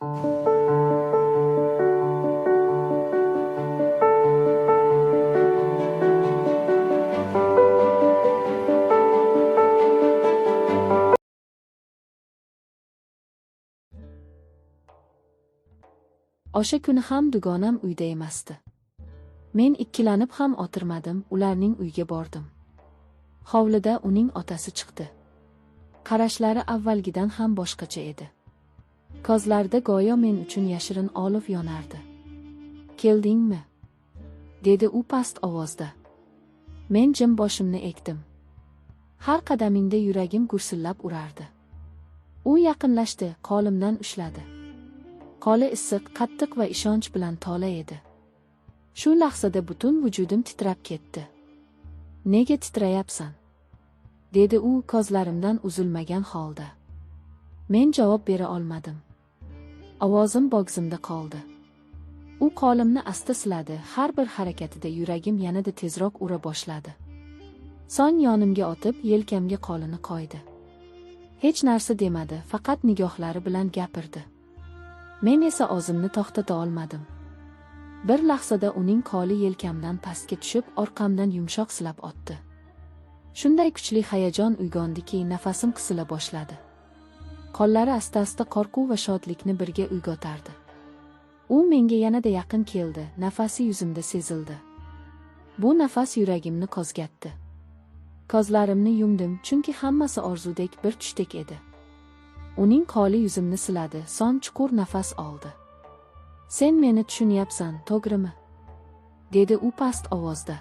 O'sha kuni ham dugonam uyda emasdi. Men ikkilanib ham o'tirmadim, ularning uyiga bordim. Hovlida uning otasi chiqdi. Qarashlari avvalgidan ham boshqacha edi. Ko'zlarida go'yo men uchun yashirin olov yonardi. "Keldingmi?" dedi u past ovozda. Men jim boshimni egdim. Har qadamingda yuragim gursillab urardi. U yaqinlashdi, qo'limdan ushladi. Qo'li issiq, qattiq va ishonch bilan tola edi. Shu lahzada butun vujudim titrab ketdi. "Nega titrayapsan?" dedi u ko'zlarimdan uzilmagan holda. Men javob bera olmadim. Ovozim bo'g'zimda qoldi. U qo'limni asta siladi, har bir harakatida yuragim yanada tezroq ura boshladi. So'ng yonimga o'tib, yelkamga qo'lini qo'ydi. Hech narsa demadi, faqat nigohlari bilan gapirdi. Men esa o'zimni to'xtata olmadim. Bir lahzada uning qo'li yelkamdan pastga tushib, orqamdan yumshoq silab o'tdi. Shunday kuchli hayajon uyg'ondiki, nafasim qisila boshladi. Qo'llari asta-asta qo'rquv va shodlikni birga uyg'otardi. U menga yanada yaqin keldi, nafasi yuzimda sezildi. Bu nafas yuragimni qo'zg'atdi. Ko'zlarimni yumdim, chunki hammasi orzudek bir tushdek edi. Uning qo'li yuzimni siladi, so'ng chuqur nafas oldi. "Sen meni tushunyapsan, to'g'rimi?" dedi u past ovozda.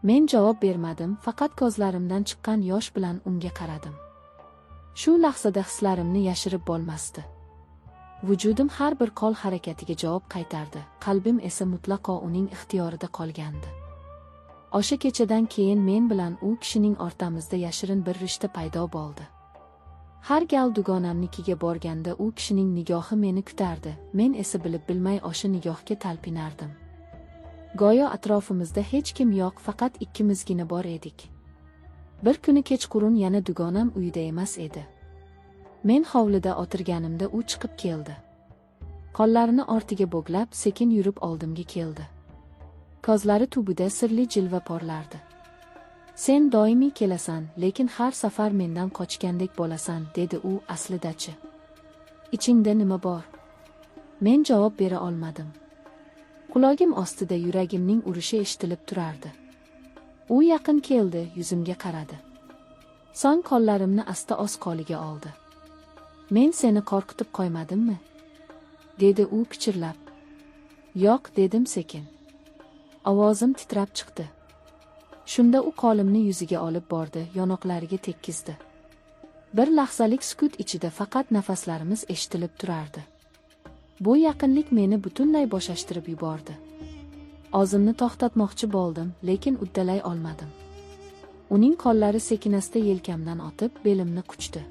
Men javob bermadim, faqat ko'zlarimdan chiqqan yosh bilan unga qaradim. Shu lahzada hislarimni yashirib bo'lmasdi. Vujudim har bir qo'l harakatiga javob qaytardi, qalbim esa mutlaqo uning ixtiyorida qolgandi. O'sha kechadan keyin men bilan u kishining o'rtamizda yashirin bir rishta paydo bo'ldi. Har gal dugonamnikiga borganda u kishining nigohi meni kutardi, men esa bilib bilmay o'sha nigohga talpinardim. Go'yo atrofimizda hech kim yo'q, faqat ikkimizgina bor edik. Bir kuni kechqurun yana dugonam uyida emas edi. Men hovlida o'tirganimda u chiqib keldi. Qo'llarini ortiga bo'glab, sekin yurib oldimga keldi. Ko'zlari tubida sirli jilva porlardi. "Sen doimiy kelasan, lekin har safar mendan qochgandek bo'lasan", dedi u. "Aslida-chi? Ichingda nima bor?" Men javob bera olmadim. Qulog'im ostida yuragimning urishi eshitilib turardi. U yaqin keldi, yuzimga qaradi. So'ng qo'llarimni asta o'z qo'liga oldi. "Men seni qo'rqitib qo'ymadimmi?" dedi u pichirlab. "Yo'q", dedim sekin. Ovozim titrab chiqdi. Shunda u qo'limni yuziga olib bordi, yonoqlariga tekkizdi. Bir lahzalik sukut ichida faqat nafaslarimiz eshitilib turardi. Bu yaqinlik meni butunlay bo'shashtirib yubordi. O'zimni to'xtatmoqchi bo'ldim, lekin uddalay olmadim. Uning qo'llari sekinasta yelkamdan o'tib, belimni quchdi.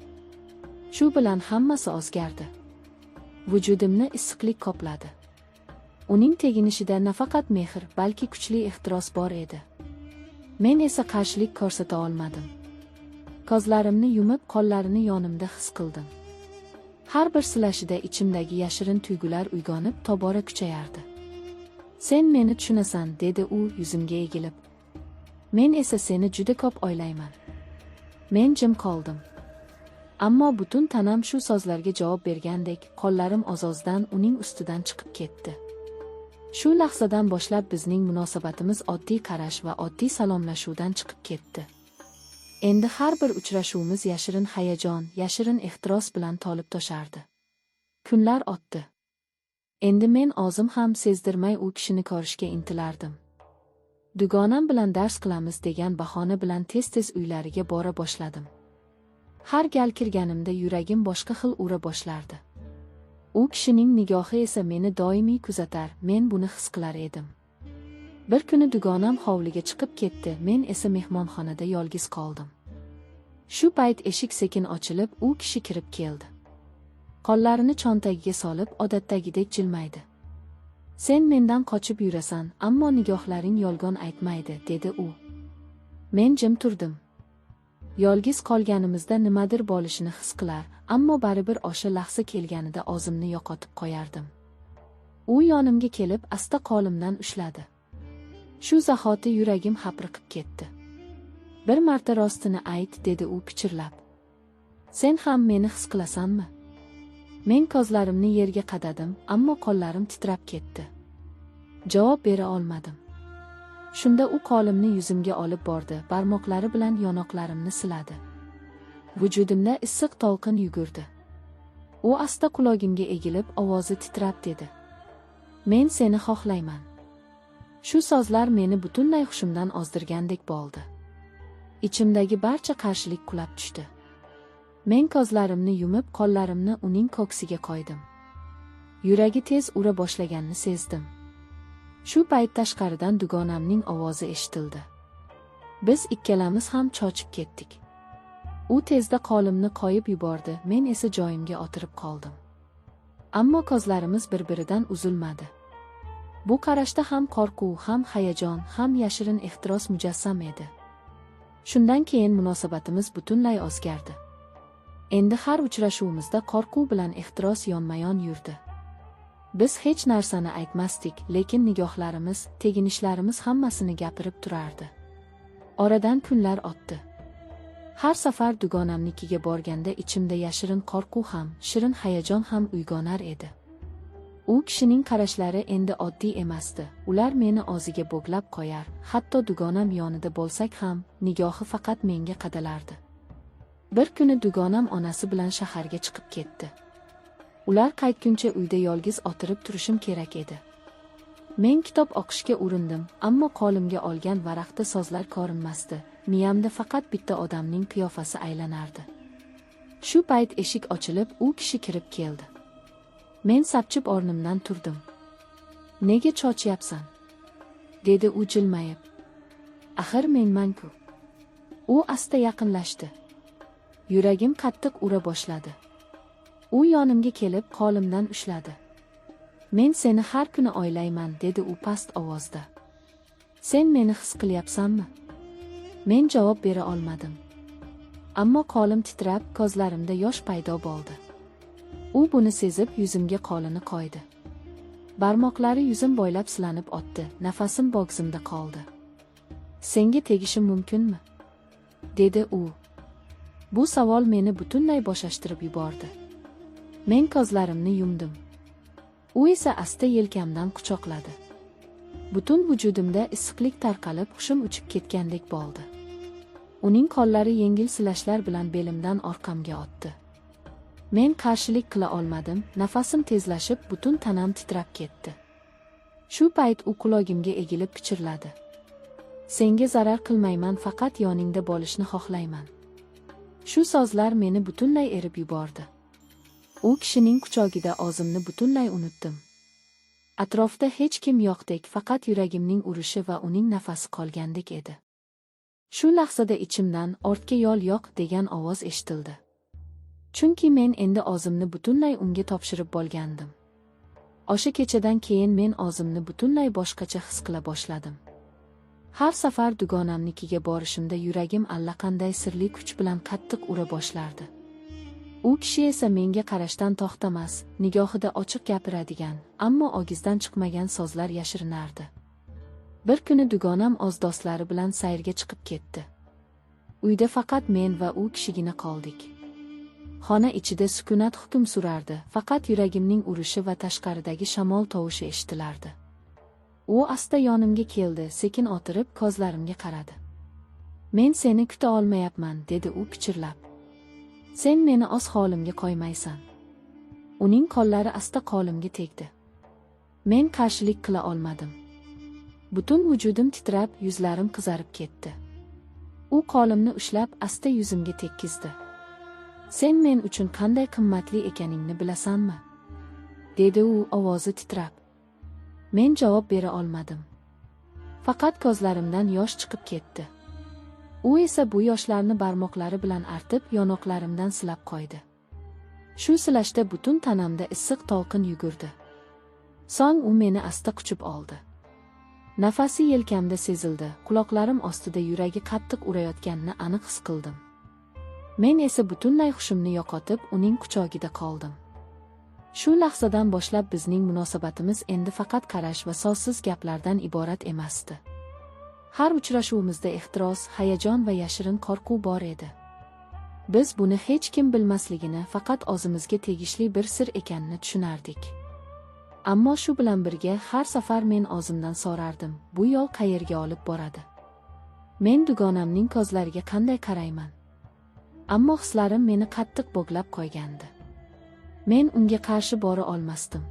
Shu bilan hammasi o'zgardi. Vujudimni issiqlik qopladi. Uning teginishida nafaqat mehr, balki kuchli ehtiros bor edi. Men esa qarshilik ko'rsata olmadim. Ko'zlarimni yumib, qo'llarini yonimda his qildim. Har bir silashida ichimdagi yashirin tuyg'ular uyg'onib, tobora kuchayardi. "Sen meni tushunasan", dedi u yuzimga egilib. "Men esa seni juda ko'p o'ylayman." Men jim qoldim. Ammo butun tanam shu so'zlarga javob bergandek, qo'llarim oz-ozdan uning ustidan chiqib ketdi. Shu lahzadan boshlab bizning munosabatimiz oddiy qarash va oddiy salomlashuvdan chiqib ketdi. Endi har bir uchrashuvimiz yashirin hayajon, yashirin ehtiros bilan to'lib toshardi. Kunlar o'tdi. Endi men o'zim ham sezdirmay u kishini ko'rishga intilardim. Dugonam bilan dars qilamiz degan bahona bilan tez-tez uylariga bora boshladim. Har gal kirganimda yuragim boshqa xil ura boshlardi. U kishining nigohi esa meni doimiy kuzatar, men buni his qilar edim. Bir kuni dugonam hovliga chiqib ketdi, men esa mehmonxonada yolg'iz qoldim. Shu payt eshik sekin ochilib, u kishi kirib keldi. Qo'llarini cho'ntagiga solib, odatdagidek jilmaydi. "Sen mendan qochib yurasan, ammo nigohlaring yolg'on aytmaydi", dedi u. Men jim turdim. Yolg'iz qolganimizda nimadir bo'lishini his qilar, ammo baribir o'sha lahza kelganida o'zimni yo'qotib qo'yardim. U yonimga kelib, asta qo'limdan ushladi. Shu zahoti yuragim hapriqib ketdi. Bir marta rostini ayt, dedi u pichirlab. Sen ham meni his qilasanmi? Men ko'zlarimni yerga qadadim, ammo qo'llarim titrab ketdi. Javob bera olmadim. Shunda u qo'limni yuzimga olib bordi, barmoqlari bilan yonoqlarimni siladi. Vujudimda issiq to'lqin yugurdi. U asta qulogimga egilib, ovozi titrab dedi. Men seni xohlayman. Shu so'zlar meni butunlay hushimdan ozdirgandek bo'ldi. Ichimdagi barcha qarshilik qulab tushdi. Men ko'zlarimni yumib, qo'llarimni uning ko'ksiga qo'ydim. Yuragi tez ura boshlaganini sezdim. Shu payt tashqaridan dugonamning ovozi eshitildi. Biz ikkalamiz ham cho'chib ketdik. U tezda qo'limni qo'yib yubordi, men esa joyimga o'tirib qoldim. Ammo ko'zlarimiz bir-biridan uzilmadi. Bu qarashda ham qo'rquv, ham hayajon, ham yashirin ehtiros mujassam edi. Shundan keyin munosabatimiz butunlay o'zgardi. Endi har uchrashuvimizda qo'rquv bilan ehtiros yonma-yon yurdi. Biz hech narsani aytmasdik, lekin nigohlarimiz, teginishlarimiz hammasini gapirib turardi. Oradan kunlar o'tdi. Har safar dugonamnikiga borganda ichimda yashirin qo'rquv ham, shirin hayajon ham uyg'onar edi. U kishining qarashlari endi oddiy emasdi. Ular meni o'ziga bo'glab qo'yar, hatto dugonam yonida bo'lsak ham, nigohi faqat menga qadalardi. Bir kuni dugonam onasi bilan shaharga chiqib ketdi. Ular qaytguncha uyda yolg'iz o'tirib turishim kerak edi. Men kitob o'qishga urindim, ammo qo'limga olgan varaqda so'zlar ko'rinmasdi. Miyamda faqat bitta odamning qiyofasi aylanardi. Shu payt eshik ochilib, u kishi kirib keldi. Men sapchib o'rnimdan turdim. Nega cho'chiyapsan? Dedi u jilmayib. Axir menman-ku. U asta yaqinlashdi. Yuragim qattiq ura boshladi. U yonimga kelib qo'limdan ushladi. Men seni har kuni o'ylayman, dedi u past ovozda. Sen meni his qilyapsanmi? Men javob bera olmadim. Ammo qo'lim titrab, ko'zlarimda yosh paydo bo'ldi. U buni sezib yuzimga qo'lini qo'ydi. Barmoqlari yuzim bo'ylab silanib o'tdi, nafasim bo'g'zimda qoldi. Senga tegishim mumkinmi? Dedi u. Bu savol meni butunlay bo'shashtirib yubordi. Men ko'zlarimni yumdim. U esa asta yelkamdan quchoqladi. Butun vujudimda issiqlik tarqalib, hushim uchib ketgandek bo'ldi. Uning qo'llari yengil silashlar bilan belimdan orqamga o'tdi. Men qarshilik qila olmadim, nafasim tezlashib, butun tanam titrab ketdi. Shu payt u qulogimga egilib pichirladi. Senga zarar qilmayman, faqat yoningda bo'lishni xohlayman. Shu so'zlar meni butunlay erib yubordi. U kishining quchogida o'zimni butunlay unutdim. Atrofda hech kim yo'qdek, faqat yuragimning urishi va uning nafasi qolgandek edi. Shu lahzada ichimdan ortga yo'l yo'q degan ovoz eshitildi. Chunki men endi o'zimni butunlay unga topshirib bo'lgandim. O'sha kechadan keyin men o'zimni butunlay boshqacha his qila boshladim. Har safar dugonamnikiga borishimda yuragim allaqanday sirli kuch bilan qattiq ura boshlardi. U kishi esa menga qarashdan to'xtamas, nigohida ochiq gapiradigan, ammo og'izdan chiqmagan so'zlar yashirinardi. Bir kuni dugonam o'z do'stlari bilan sayrga chiqib ketdi. Uyda faqat men va u kishigina qoldik. Xona ichida sukunat hukm surardi, faqat yuragimning urishi va tashqaridagi shamol tovushi eshitilardi. U asta yonimga keldi, sekin o'tirib ko'zlarimga qaradi. Men seni kuta olmayapman, dedi u pichirlab. Sen meni o'z holimga qo'ymaysan. Uning qo'llari asta qo'limga tegdi. Men qarshilik qila olmadim. Butun vujudim titrab, yuzlarim qizarib ketdi. U qo'limni ushlab asta yuzimga tekkizdi. Sen men uchun qanday qimmatli ekaningni bilasanmi? Dedi u ovozi titrab. Men javob bera olmadim. Faqat ko'zlarimdan yosh chiqib ketdi. U esa bu yoshlarni barmoqlari bilan artib, yonoqlarimdan silab qo'ydi. Shu silashda butun tanamda issiq to'lqin yugurdi. So'ng u meni asta quchib oldi. Nafasi yelkamda sezildi, quloqlarim ostida yuragi qattiq urayotganini aniq his qildim. Men esa butunlay hushimni yo'qotib, uning quchogida qoldim. Shu lahzadan boshlab bizning munosabatimiz endi faqat qarash va so'zsiz gaplardan iborat emasdi. Har uchrashuvimizda ehtiros, hayajon va yashirin qo'rquv bor edi. Biz buni hech kim bilmasligini, faqat o'zimizga tegishli bir sir ekanini tushunardik. Ammo shu bilan birga har safar men o'zimdan so'rardim, bu yo'l qayerga olib boradi? Men dugonamning ko'zlariga qanday qarayman? Ammo hislarim meni qattiq bog'lab qo'ygandi. Men unga qarshi bora olmasdim.